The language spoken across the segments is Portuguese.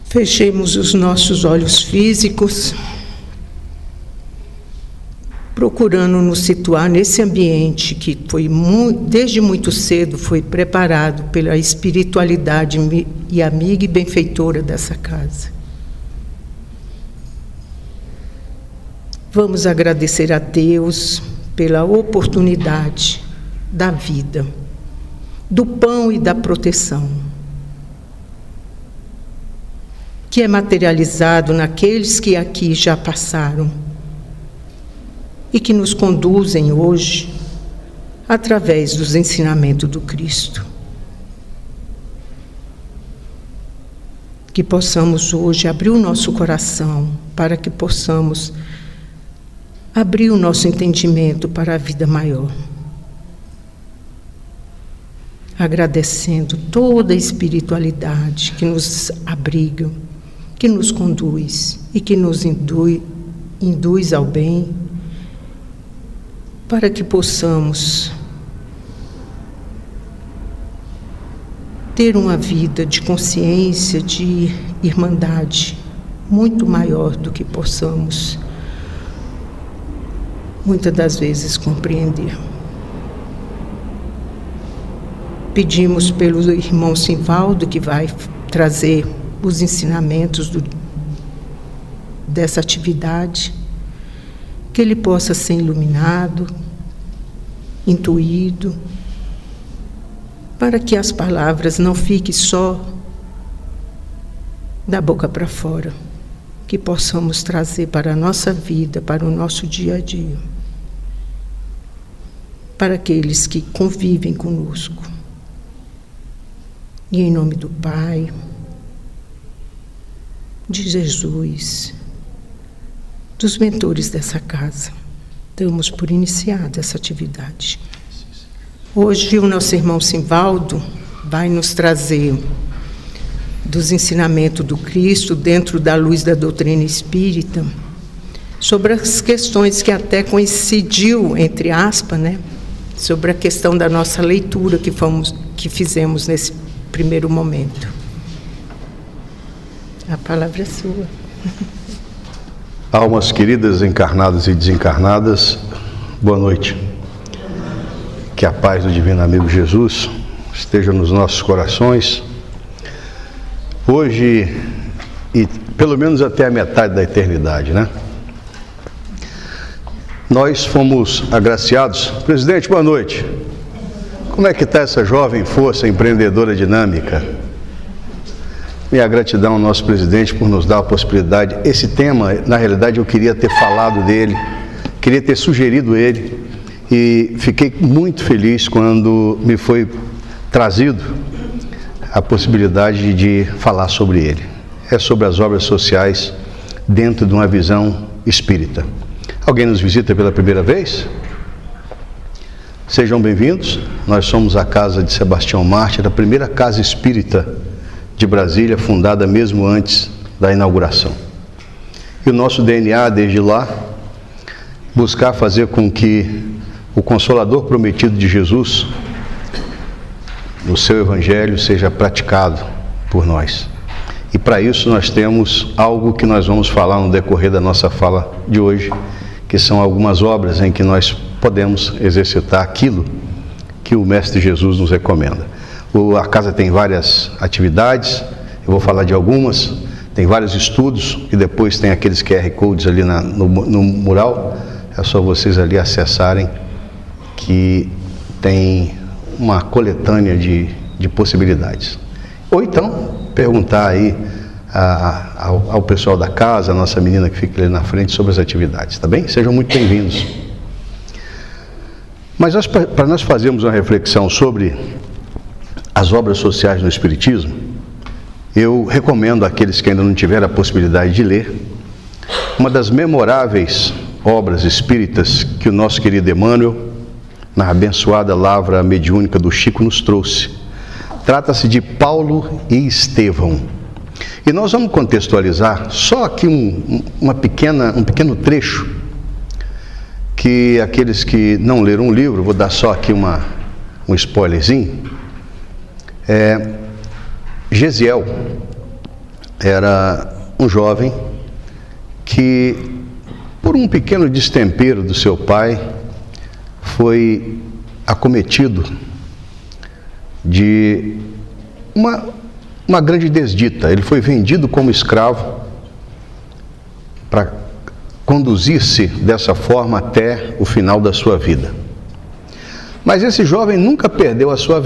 Fechemos os nossos olhos físicos, procurando nos situar nesse ambiente que desde muito cedo foi preparado pela espiritualidade e amiga e benfeitora dessa casa. Vamos agradecer a Deus pela oportunidade da vida, do pão e da proteção, que é materializado naqueles que aqui já passaram e que nos conduzem hoje através dos ensinamentos do Cristo. Que possamos hoje abrir o nosso coração para que possamos abrir o nosso entendimento para a vida maior. Agradecendo toda a espiritualidade que nos abriga, que nos conduz e que nos induz ao bem, para que possamos ter uma vida de consciência, de irmandade, muito maior do que possamos, muitas das vezes, compreender. Pedimos pelo irmão Simvaldo, que vai trazer os ensinamentos dessa atividade, que ele possa ser iluminado, intuído, para que as palavras não fiquem só da boca para fora, que possamos trazer para a nossa vida, para o nosso dia a dia, para aqueles que convivem conosco. E em nome do Pai, de Jesus, dos mentores dessa casa, damos por iniciada essa atividade. Hoje o nosso irmão Simvaldo vai nos trazer dos ensinamentos do Cristo dentro da luz da doutrina espírita, sobre as questões que até coincidiu, entre aspas, sobre a questão da nossa leitura que fizemos nesse primeiro momento. A palavra é sua. Almas queridas, encarnadas e desencarnadas, boa noite. Que a paz do Divino Amigo Jesus esteja nos nossos corações, hoje e pelo menos até a metade da eternidade, Nós fomos agraciados. Presidente, boa noite. Como é que está essa jovem força empreendedora dinâmica? Minha gratidão ao nosso presidente por nos dar a possibilidade. Esse tema, na realidade, eu queria ter falado dele, queria ter sugerido ele, e fiquei muito feliz quando me foi trazido a possibilidade de falar sobre ele. É sobre as obras sociais dentro de uma visão espírita. Alguém nos visita pela primeira vez? Sejam bem-vindos. Nós somos a Casa de Sebastião Mártir, a primeira casa espírita de Brasília, fundada mesmo antes da inauguração. E o nosso DNA, desde lá, buscar fazer com que o Consolador prometido de Jesus, no seu Evangelho, seja praticado por nós. E para isso nós temos algo que nós vamos falar no decorrer da nossa fala de hoje, que são algumas obras em que nós podemos exercitar aquilo que o Mestre Jesus nos recomenda. A casa tem várias atividades, eu vou falar de algumas, tem vários estudos, e depois tem aqueles QR Codes ali no mural, é só vocês ali acessarem, que tem uma coletânea de possibilidades. Ou então, perguntar aí ao pessoal da casa, a nossa menina que fica ali na frente, sobre as atividades, tá bem? Sejam muito bem-vindos. Mas para nós fazermos uma reflexão sobre as obras sociais no Espiritismo, eu recomendo àqueles que ainda não tiveram a possibilidade de ler uma das memoráveis obras espíritas que o nosso querido Emmanuel, na abençoada lavra mediúnica do Chico, nos trouxe. Trata-se de Paulo e Estevão. E nós vamos contextualizar só aqui um pequeno trecho, que aqueles que não leram o livro, vou dar só aqui um spoilerzinho. Gesiel, era um jovem que, por um pequeno destempero do seu pai, foi acometido de uma grande desdita. Ele foi vendido como escravo para conduzir-se dessa forma até o final da sua vida. Mas esse jovem nunca perdeu a sua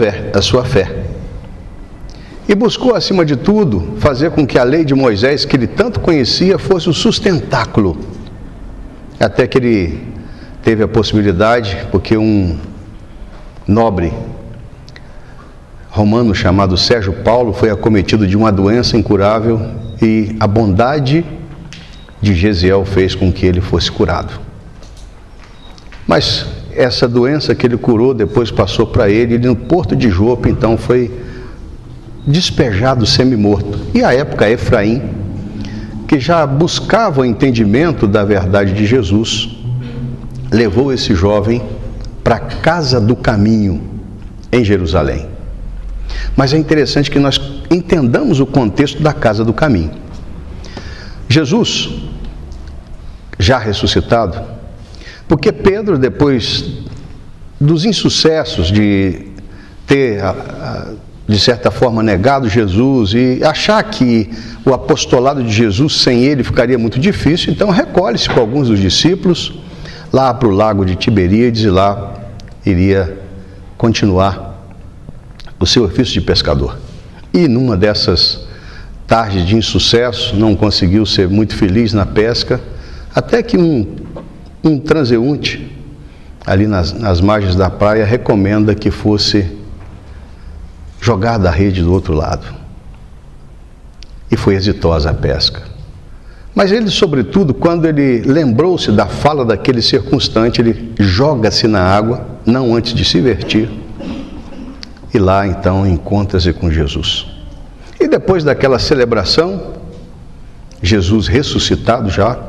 fé e buscou, acima de tudo, fazer com que a lei de Moisés, que ele tanto conhecia, fosse o sustentáculo, até que ele teve a possibilidade, porque um nobre romano chamado Sérgio Paulo foi acometido de uma doença incurável e a bondade de Gesiel fez com que ele fosse curado. Mas essa doença que ele curou depois passou para ele, e no porto de Jope então foi despejado semi-morto. E à época Efraim, que já buscava o entendimento da verdade de Jesus, levou esse jovem para a Casa do Caminho, em Jerusalém. Mas é interessante que nós entendamos o contexto da Casa do Caminho. Jesus, já ressuscitado, porque Pedro, depois dos insucessos de ter, de certa forma, negado Jesus e achar que o apostolado de Jesus sem ele ficaria muito difícil, então recolhe-se com alguns dos discípulos lá para o lago de Tiberíades e lá iria continuar o seu ofício de pescador. E numa dessas tardes de insucesso, não conseguiu ser muito feliz na pesca, até que um transeunte ali nas margens da praia recomenda que fosse jogada a rede do outro lado. E foi exitosa a pesca. Mas ele, sobretudo, quando ele lembrou-se da fala daquele circunstante, ele joga-se na água, não antes de se vertir, e lá então encontra-se com Jesus. E depois daquela celebração, Jesus ressuscitado já,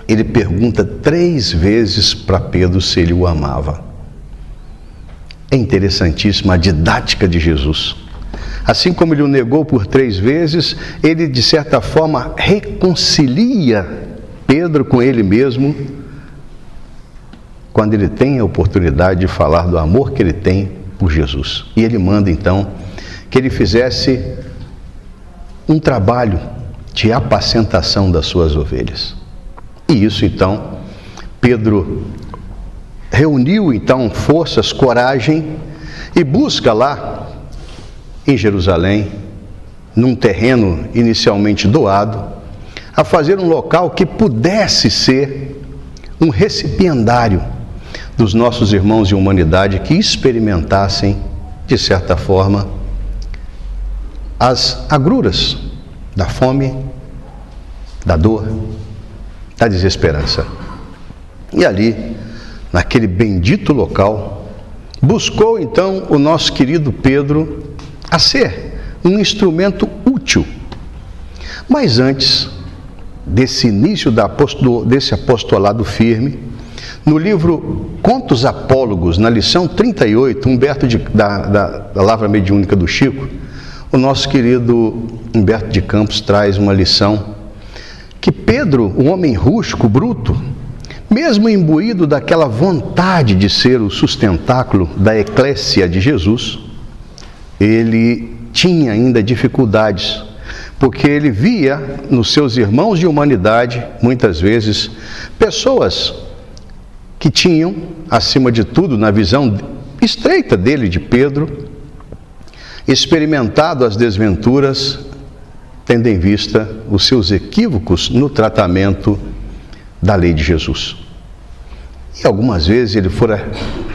ele pergunta 3 vezes para Pedro se ele o amava. É interessantíssima a didática de Jesus. Assim como ele o negou por 3 vezes, ele de certa forma reconcilia Pedro com ele mesmo, quando ele tem a oportunidade de falar do amor que ele tem por Jesus. E ele manda então que ele fizesse um trabalho de apacentação das suas ovelhas. E isso então, Pedro reuniu então forças, coragem e busca lá em Jerusalém, num terreno inicialmente doado, a fazer um local que pudesse ser um recipiendário dos nossos irmãos de humanidade que experimentassem, de certa forma, as agruras da fome, da dor, da desesperança. E ali, naquele bendito local, buscou então o nosso querido Pedro a ser um instrumento útil. Mas antes desse início desse apostolado firme, no livro Contos Apólogos, na lição 38, da Lavra Mediúnica do Chico, o nosso querido Humberto de Campos traz uma lição que Pedro, o homem rústico, bruto, mesmo imbuído daquela vontade de ser o sustentáculo da eclésia de Jesus, ele tinha ainda dificuldades, porque ele via nos seus irmãos de humanidade, muitas vezes, pessoas que tinham, acima de tudo, na visão estreita dele, de Pedro, experimentado as desventuras, tendo em vista os seus equívocos no tratamento da lei de Jesus. E algumas vezes ele fora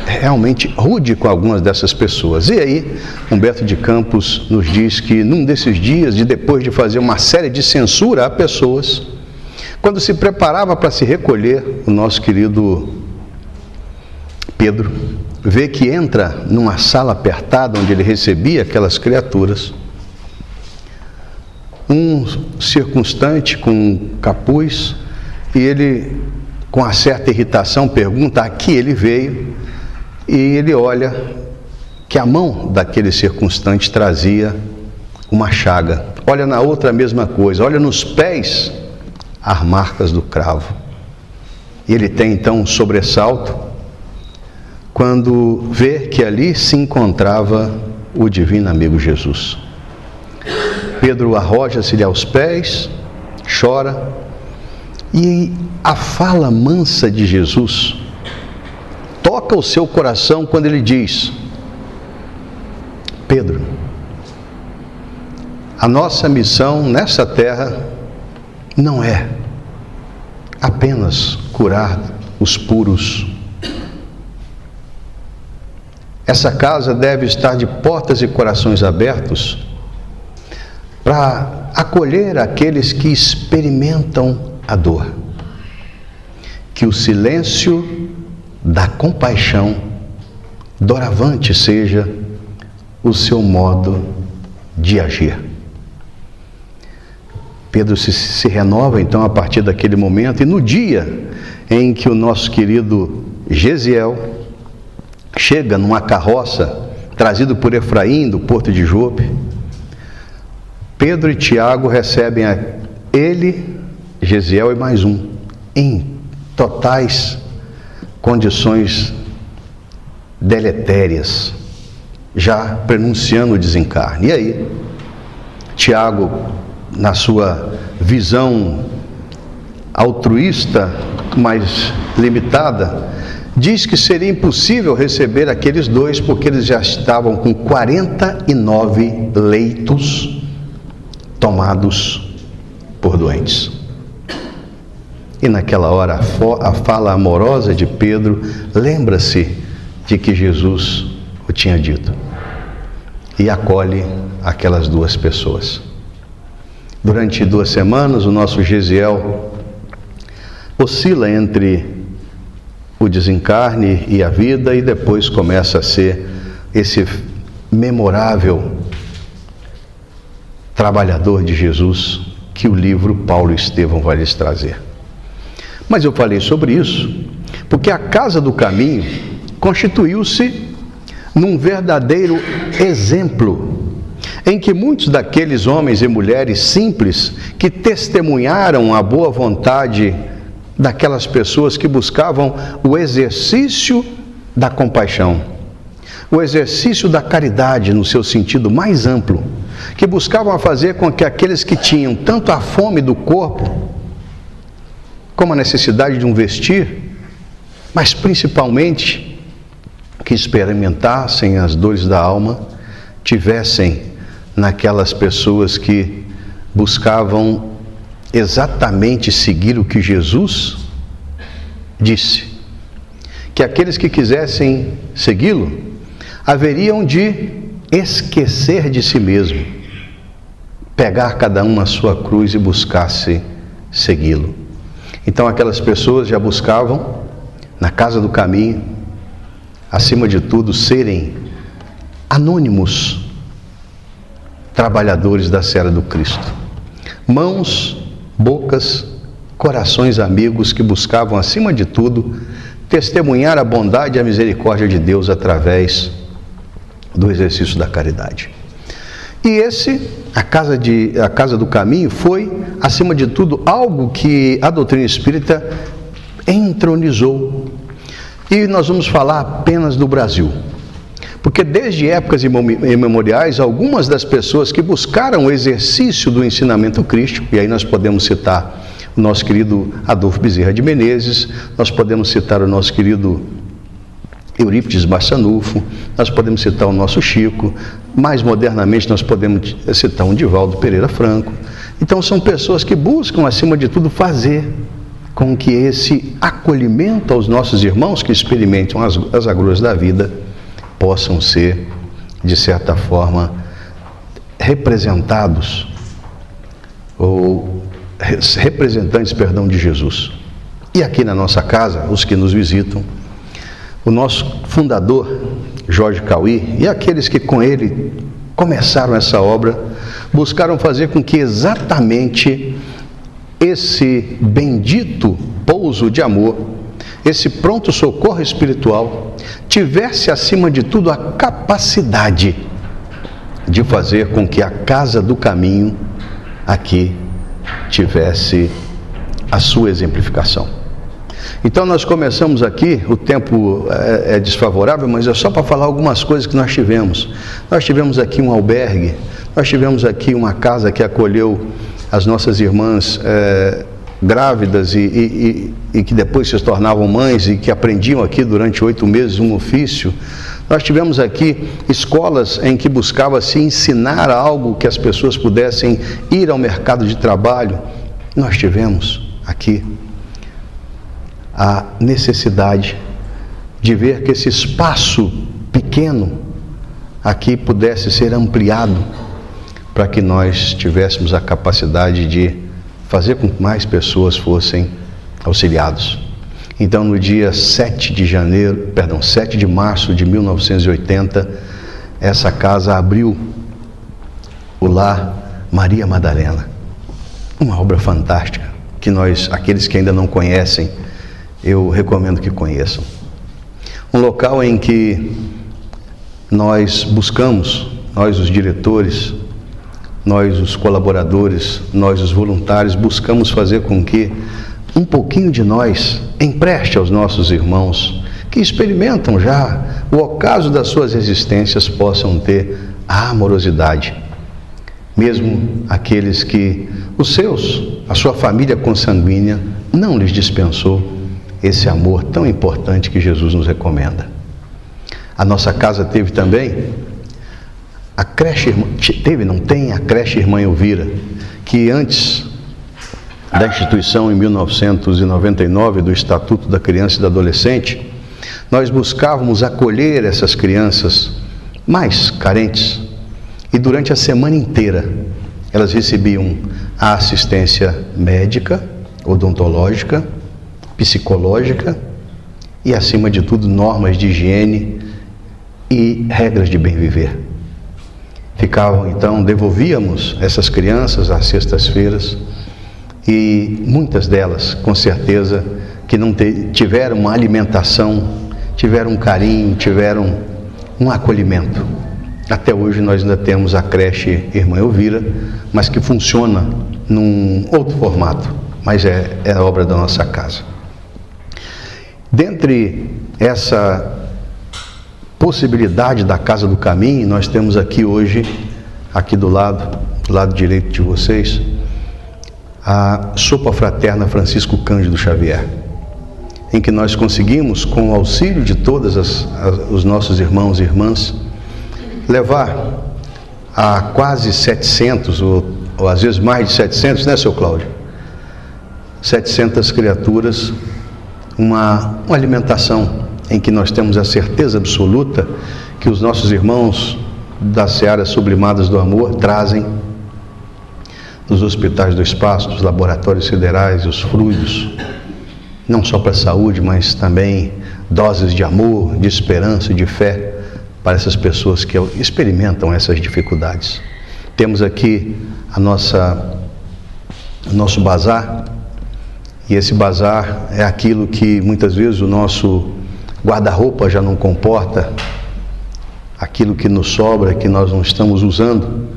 realmente rude com algumas dessas pessoas. E aí, Humberto de Campos nos diz que num desses dias, depois de fazer uma série de censura a pessoas, quando se preparava para se recolher, o nosso querido Pedro vê que entra numa sala apertada onde ele recebia aquelas criaturas, um circunstante com um capuz, e ele, com uma certa irritação, pergunta a que ele veio, e ele olha que a mão daquele circunstante trazia uma chaga. Olha na outra a mesma coisa. Olha nos pés as marcas do cravo. E ele tem então um sobressalto quando vê que ali se encontrava o divino amigo Jesus. Pedro arroja-se-lhe aos pés, chora, e a fala mansa de Jesus toca o seu coração quando ele diz: Pedro, a nossa missão nessa terra não é apenas curar os puros. Essa casa deve estar de portas e corações abertos para acolher aqueles que experimentam a dor. Que o silêncio da compaixão doravante seja o seu modo de agir. Pedro se renova então a partir daquele momento, e no dia em que o nosso querido Gesiel chega numa carroça trazido por Efraim do porto de Jope, Pedro e Tiago recebem ele, Gesiel e mais um, em totais condições deletérias, já prenunciando o desencarne. E aí, Tiago, na sua visão altruísta, mas limitada, diz que seria impossível receber aqueles dois, porque eles já estavam com 49 leitos tomados por doentes. E naquela hora a fala amorosa de Pedro lembra-se de que Jesus o tinha dito e acolhe aquelas duas pessoas. Durante 2 semanas o nosso Gesiel oscila entre o desencarne e a vida, e depois começa a ser esse memorável trabalhador de Jesus que o livro Paulo e Estevão vai lhes trazer. Mas eu falei sobre isso porque a Casa do Caminho constituiu-se num verdadeiro exemplo, em que muitos daqueles homens e mulheres simples que testemunharam a boa vontade daquelas pessoas que buscavam o exercício da compaixão, o exercício da caridade no seu sentido mais amplo, que buscavam fazer com que aqueles que tinham tanto a fome do corpo, como a necessidade de um vestir, mas principalmente que experimentassem as dores da alma, tivessem naquelas pessoas que buscavam exatamente seguir o que Jesus disse, que aqueles que quisessem segui-lo haveriam de esquecer de si mesmo, pegar cada um a sua cruz e buscar-se segui-lo. Então aquelas pessoas já buscavam, na Casa do Caminho, acima de tudo, serem anônimos trabalhadores da seara do Cristo. Mãos, bocas, corações amigos que buscavam, acima de tudo, testemunhar a bondade e a misericórdia de Deus através do exercício da caridade. E a Casa do Caminho foi, acima de tudo, algo que a doutrina espírita entronizou. E nós vamos falar apenas do Brasil, porque desde épocas imemoriais, algumas das pessoas que buscaram o exercício do ensinamento crístico, e aí nós podemos citar o nosso querido Adolfo Bezerra de Menezes, nós podemos citar o nosso querido Eurípides Barçanufo, nós podemos citar o nosso Chico, mais modernamente nós podemos citar um Divaldo Pereira Franco. Então são pessoas que buscam, acima de tudo, fazer com que esse acolhimento aos nossos irmãos que experimentam as agruras da vida possam ser, de certa forma, representados, ou representantes, de Jesus. E aqui na nossa casa, os que nos visitam, o nosso fundador, Jorge Cauí, e aqueles que com ele começaram essa obra, buscaram fazer com que exatamente esse bendito pouso de amor, esse pronto socorro espiritual, tivesse acima de tudo a capacidade de fazer com que a Casa do Caminho aqui tivesse a sua exemplificação. Então nós começamos aqui, o tempo é desfavorável, mas é só para falar algumas coisas que nós tivemos. Nós tivemos aqui um albergue, nós tivemos aqui uma casa que acolheu as nossas irmãs grávidas e que depois se tornavam mães e que aprendiam aqui durante 8 meses um ofício. Nós tivemos aqui escolas em que buscava-se ensinar algo que as pessoas pudessem ir ao mercado de trabalho. Nós tivemos aqui a necessidade de ver que esse espaço pequeno aqui pudesse ser ampliado para que nós tivéssemos a capacidade de fazer com que mais pessoas fossem auxiliados. Então, no dia 7 de março de 1980, essa casa abriu o Lar Maria Madalena. Uma obra fantástica, que aqueles que ainda não conhecem, eu recomendo que conheçam. Um local em que nós buscamos, nós os diretores, nós os colaboradores, nós os voluntários, buscamos fazer com que um pouquinho de nós empreste aos nossos irmãos que experimentam já o ocaso das suas existências possam ter a amorosidade. Mesmo aqueles que a sua família consanguínea não lhes dispensou esse amor tão importante que Jesus nos recomenda. A nossa casa teve também a creche, tem a creche Irmã Elvira, que antes da instituição em 1999 do Estatuto da Criança e do Adolescente, nós buscávamos acolher essas crianças mais carentes e durante a semana inteira elas recebiam a assistência médica, odontológica, psicológica e, acima de tudo, normas de higiene e regras de bem viver. Então, devolvíamos essas crianças às sextas-feiras e muitas delas, com certeza, que não tiveram uma alimentação, tiveram um carinho, tiveram um acolhimento. Até hoje nós ainda temos a creche Irmã Elvira, mas que funciona num outro formato, mas é a obra da nossa casa. Dentre essa possibilidade da Casa do Caminho, nós temos aqui hoje, aqui do lado direito de vocês, a Sopa Fraterna Francisco Cândido Xavier, em que nós conseguimos, com o auxílio de todos os nossos irmãos e irmãs, levar a quase 700, ou às vezes mais de 700, né, seu Cláudio? 700 criaturas, uma alimentação em que nós temos a certeza absoluta que os nossos irmãos das Searas Sublimadas do Amor trazem dos hospitais do espaço, dos laboratórios federais, os fluidos, não só para a saúde, mas também doses de amor, de esperança e de fé para essas pessoas que experimentam essas dificuldades. Temos aqui o nosso bazar, e esse bazar é aquilo que muitas vezes o nosso guarda-roupa já não comporta, aquilo que nos sobra, que nós não estamos usando,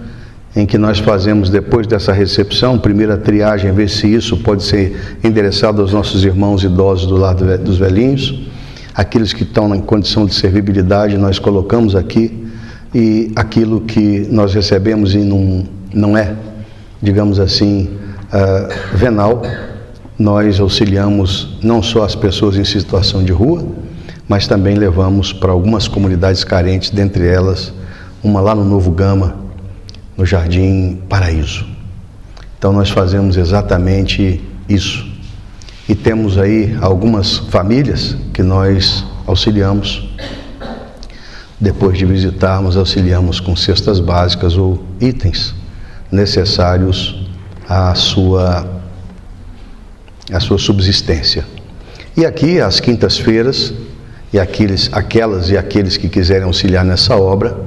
em que nós fazemos, depois dessa recepção, primeira triagem, ver se isso pode ser endereçado aos nossos irmãos idosos do lado dos velhinhos, aqueles que estão em condição de servibilidade, nós colocamos aqui, e aquilo que nós recebemos e não é, digamos assim, venal, nós auxiliamos não só as pessoas em situação de rua, mas também levamos para algumas comunidades carentes, dentre elas, uma lá no Novo Gama, no Jardim Paraíso. Então nós fazemos exatamente isso. E temos aí algumas famílias que nós auxiliamos. Depois de visitarmos, auxiliamos com cestas básicas ou itens necessários à sua subsistência. E aqui, às quintas-feiras, aquelas e aqueles que quiserem auxiliar nessa obra,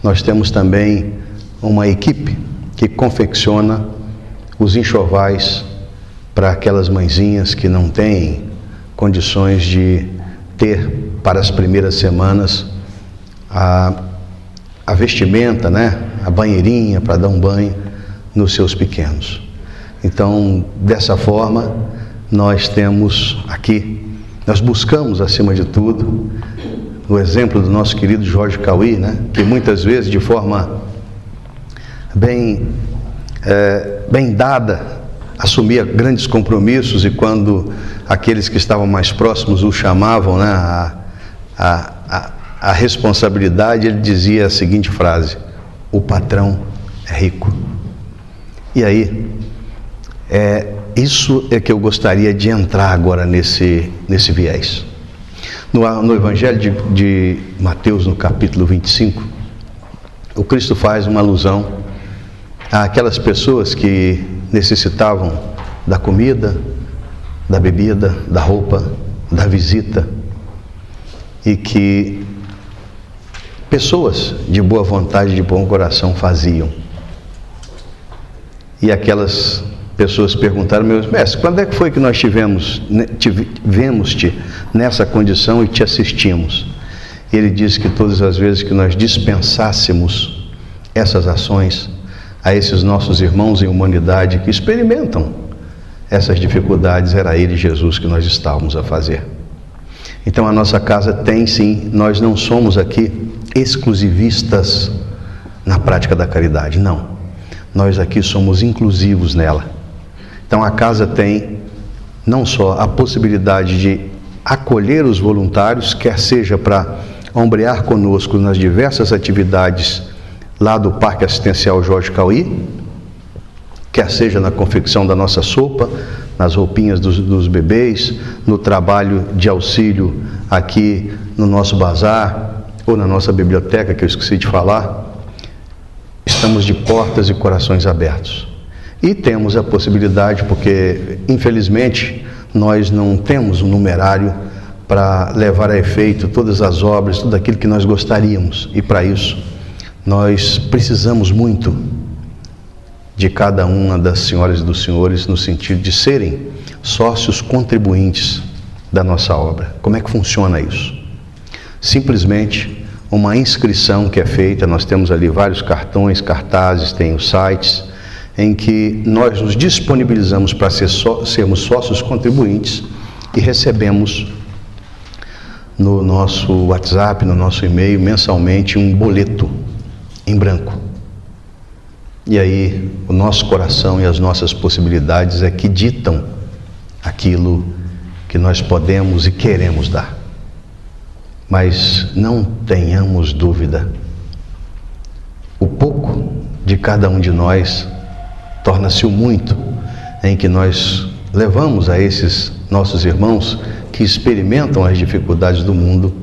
nós temos também uma equipe que confecciona os enxovais para aquelas mãezinhas que não têm condições de ter para as primeiras semanas a a vestimenta, né? A banheirinha para dar um banho nos seus pequenos. Então, dessa forma, nós temos aqui, nós buscamos, acima de tudo, o exemplo do nosso querido Jorge Cauí, né? Que muitas vezes, de forma bem dada, assumia grandes compromissos, e quando aqueles que estavam mais próximos o chamavam, né, a responsabilidade, ele dizia a seguinte frase: o patrão é rico. E aí, isso é que eu gostaria de entrar agora nesse viés. No Evangelho de Mateus, no capítulo 25, o Cristo faz uma alusão àquelas pessoas que necessitavam da comida, da bebida, da roupa, da visita, e que pessoas de boa vontade, de bom coração faziam. E aquelas pessoas perguntaram: meu mestre, quando é que foi que nós tivemos-te nessa condição e te assistimos? E ele disse que todas as vezes que nós dispensássemos essas ações a esses nossos irmãos em humanidade que experimentam essas dificuldades, era ele, Jesus, que nós estávamos a fazer. Então a nossa casa tem sim, nós não somos aqui exclusivistas na prática da caridade, não. Nós aqui somos inclusivos nela. Então a casa tem não só a possibilidade de acolher os voluntários, quer seja para ombrear conosco nas diversas atividades lá do Parque Assistencial Jorge Cauí, quer seja na confecção da nossa sopa, nas roupinhas dos bebês, no trabalho de auxílio aqui no nosso bazar, ou na nossa biblioteca, que eu esqueci de falar. Estamos de portas e corações abertos. E temos a possibilidade, porque infelizmente nós não temos um numerário para levar a efeito todas as obras, tudo aquilo que nós gostaríamos. E para isso nós precisamos muito de cada uma das senhoras e dos senhores, no sentido de serem sócios contribuintes da nossa obra. Como é que funciona isso? Simplesmente uma inscrição que é feita, nós temos ali vários cartões, cartazes, tem os sites, em que nós nos disponibilizamos para sermos sócios contribuintes e recebemos no nosso WhatsApp, no nosso e-mail, mensalmente um boleto em branco. E aí o nosso coração e as nossas possibilidades é que ditam aquilo que nós podemos e queremos dar. Mas não tenhamos dúvida, o pouco de cada um de nós torna-se o muito em que nós levamos a esses nossos irmãos que experimentam as dificuldades do mundo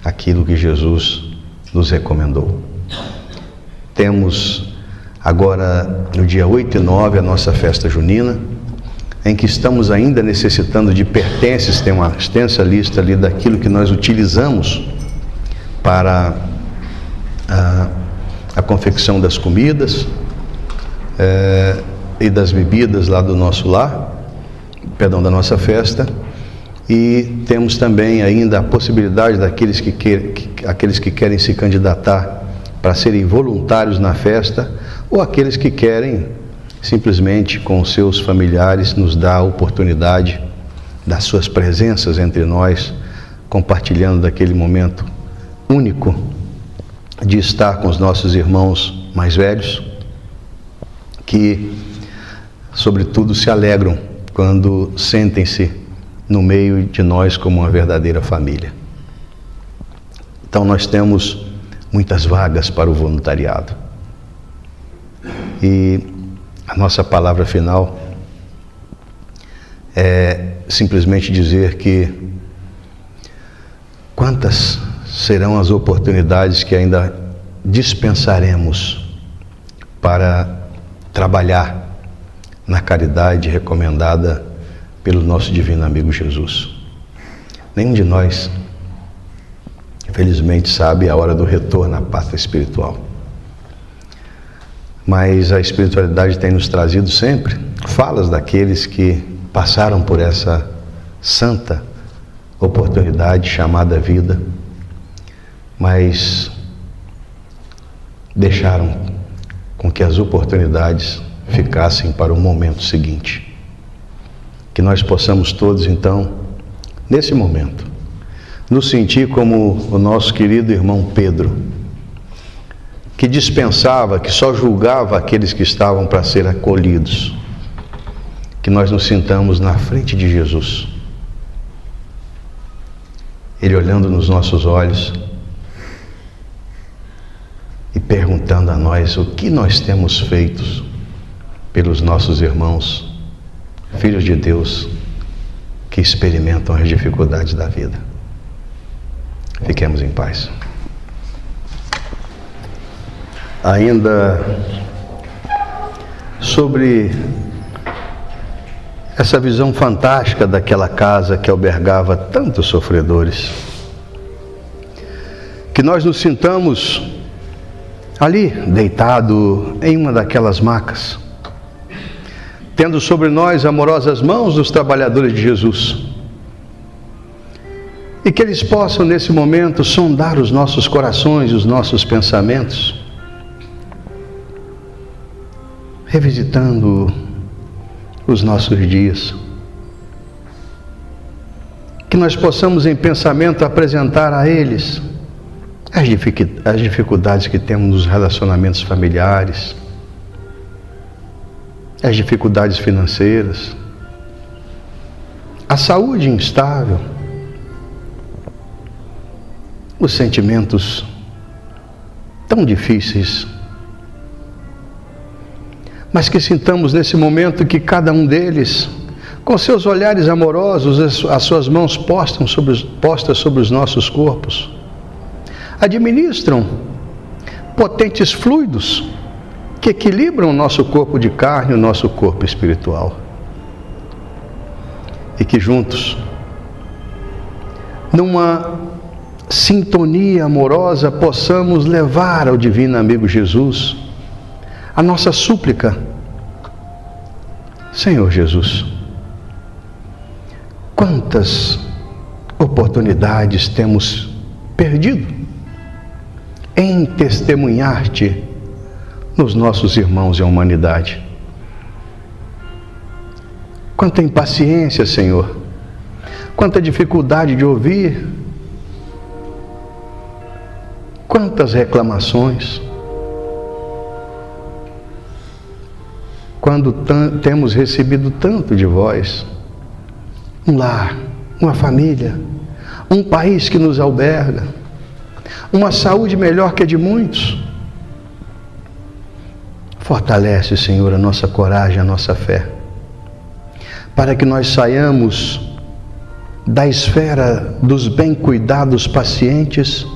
aquilo que Jesus nos recomendou. Temos agora, no dia 8 e 9, a nossa festa junina, em que estamos ainda necessitando de pertences. Tem uma extensa lista ali daquilo que nós utilizamos para a confecção das comidas e das bebidas lá do nosso lar, da nossa festa. E temos também ainda a possibilidade daqueles aqueles que querem se candidatar para serem voluntários na festa, ou aqueles que querem simplesmente com seus familiares nos dar a oportunidade das suas presenças entre nós, compartilhando daquele momento único de estar com os nossos irmãos mais velhos, que sobretudo se alegram quando sentem-se no meio de nós como uma verdadeira família. Então nós temos muitas vagas para o voluntariado. E a nossa palavra final é simplesmente dizer que quantas serão as oportunidades que ainda dispensaremos para trabalhar na caridade recomendada pelo nosso divino amigo Jesus. Nenhum de nós, infelizmente, sabe a hora do retorno à pátria espiritual. Mas a espiritualidade tem nos trazido sempre falas daqueles que passaram por essa santa oportunidade chamada vida, mas deixaram com que as oportunidades ficassem para o momento seguinte. Que nós possamos todos, então, nesse momento, nos sentir como o nosso querido irmão Pedro, que dispensava, que só julgava aqueles que estavam para ser acolhidos. Que nós nos sintamos na frente de Jesus, Ele olhando nos nossos olhos e perguntando a nós o que nós temos feito pelos nossos irmãos, filhos de Deus, que experimentam as dificuldades da vida. Fiquemos em paz. Ainda sobre essa visão fantástica daquela casa que albergava tantos sofredores, que nós nos sintamos ali, deitado em uma daquelas macas, tendo sobre nós amorosas mãos dos trabalhadores de Jesus, e que eles possam nesse momento sondar os nossos corações e os nossos pensamentos, revisitando os nossos dias, que nós possamos em pensamento apresentar a eles as dificuldades que temos nos relacionamentos familiares, as dificuldades financeiras, a saúde instável, os sentimentos tão difíceis, mas que sintamos nesse momento que cada um deles, com seus olhares amorosos, as suas mãos postas sobre os nossos corpos, administram potentes fluidos que equilibram o nosso corpo de carne e o nosso corpo espiritual. E que juntos, numa sintonia amorosa, possamos levar ao divino amigo Jesus a nossa súplica. Senhor Jesus, quantas oportunidades temos perdido em testemunhar-te nos nossos irmãos e a humanidade. Quanta impaciência, Senhor, quanta dificuldade de ouvir, quantas reclamações, quando temos recebido tanto de vós, um lar, uma família, um país que nos alberga, uma saúde melhor que a de muitos. Fortalece, Senhor, a nossa coragem, a nossa fé, para que nós saiamos da esfera dos bem cuidados pacientes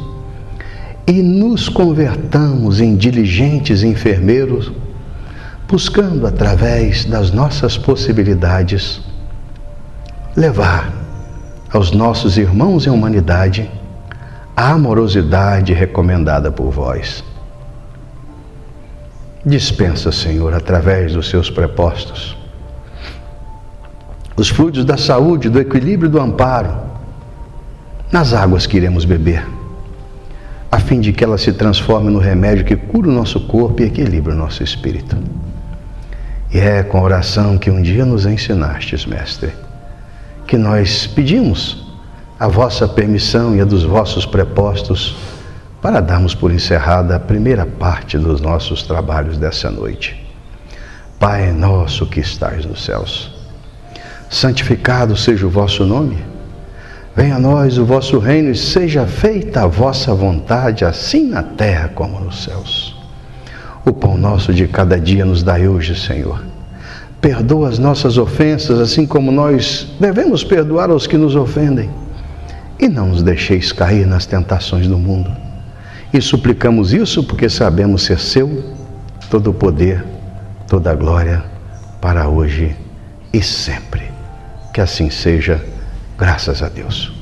e nos convertamos em diligentes enfermeiros, buscando, através das nossas possibilidades, levar aos nossos irmãos em humanidade a amorosidade recomendada por vós. Dispensa, Senhor, através dos seus prepostos, os fluidos da saúde, do equilíbrio e do amparo, nas águas que iremos beber, a fim de que ela se transforme no remédio que cura o nosso corpo e equilibra o nosso espírito. E é com a oração que um dia nos ensinastes, Mestre, que nós pedimos a vossa permissão e a dos vossos prepostos para darmos por encerrada a primeira parte dos nossos trabalhos dessa noite. Pai nosso que estais nos céus, santificado seja o vosso nome. Venha a nós o vosso reino e seja feita a vossa vontade, assim na terra como nos céus. O pão nosso de cada dia nos dai hoje, Senhor. Perdoa as nossas ofensas, assim como nós devemos perdoar aos que nos ofendem. E não nos deixeis cair nas tentações do mundo. E suplicamos isso porque sabemos ser seu todo o poder, toda a glória, para hoje e sempre. Que assim seja, graças a Deus.